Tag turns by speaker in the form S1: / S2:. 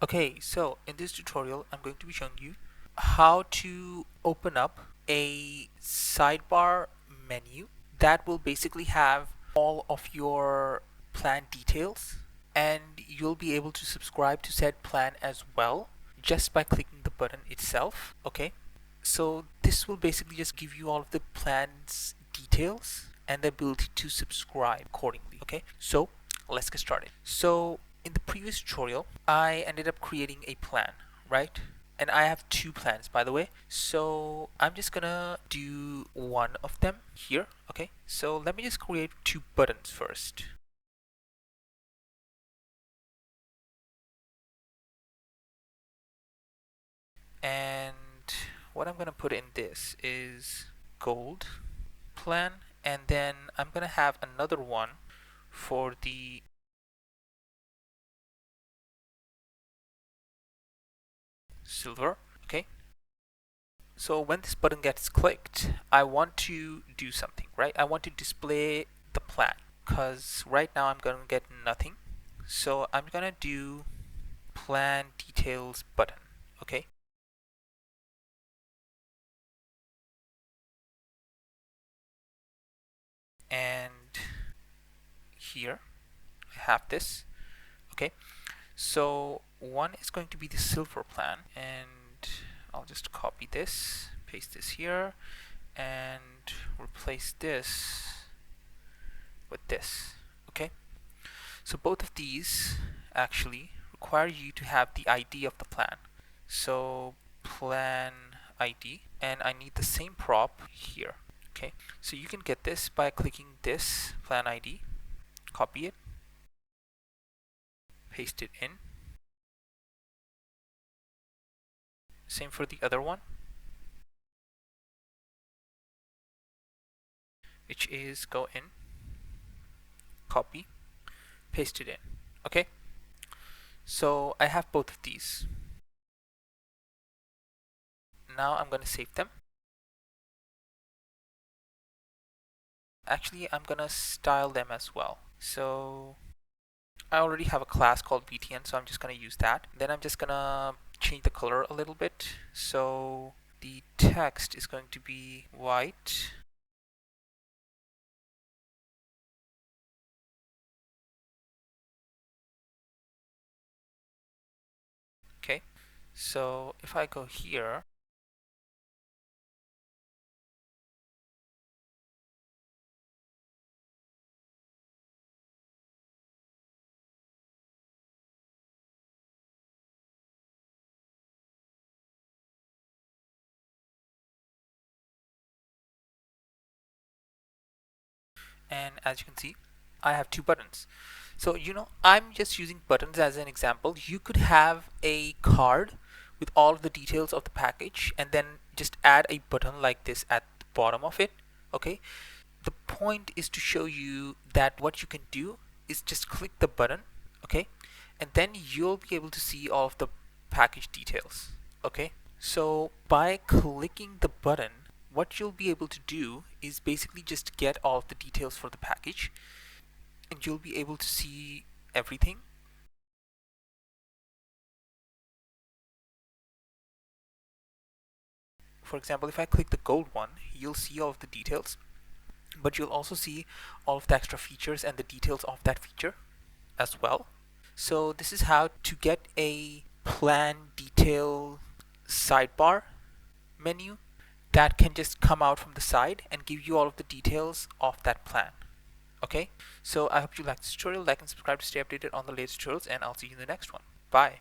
S1: Okay, so in this tutorial I'm going to be showing you how to open up a sidebar menu that will basically have all of your plan details, and you'll be able to subscribe to said plan as well just by clicking the button itself. Okay, so this will basically just give you all of the plan's details and the ability to subscribe accordingly. Okay, so let's get started. So in the previous tutorial I ended up creating a plan, right? And I have two plans, by the way, so I'm just gonna do one of them here. Okay, so let me just create two buttons first. And what I'm gonna put in this is gold plan, and then I'm gonna have another one for the silver. Okay, so when this button gets clicked, I want to do something, right? I want to display the plan, because right now I'm gonna get nothing. So I'm gonna do plan details button. Okay, and here I have this. Okay, so one is going to be the silver plan, and I'll just copy this, paste this here, and replace this with this. Okay, so both of these actually require you to have the ID of the plan. So plan ID, and I need the same prop here. Okay, so you can get this by clicking this plan ID, copy it, paste it in. Same for the other one, which is go in, copy, paste it in. Okay, so I have both of these. Now I'm going to save them. Actually, I'm going to style them as well. So I already have a class called btn, so I'm just going to use that. Then I'm just going to change the color a little bit. So the text is going to be white. Okay, so if I go here, and as you can see, I have two buttons. So I'm just using buttons as an example. You could have a card with all of the details of the package and then just add a button like this at the bottom of it. Okay, the point is to show you that what you can do is just click the button, okay, and then you'll be able to see all of the package details. Okay, so by clicking the button, what you'll be able to do is basically just get all of the details for the package, and you'll be able to see everything. For example, if I click the gold one, you'll see all of the details, but you'll also see all of the extra features and the details of that feature as well. So this is how to get a plan detail sidebar menu that can just come out from the side and give you all of the details of that plan. Okay, so I hope you liked this tutorial. Like and subscribe to stay updated on the latest tutorials, and I'll see you in the next one. Bye.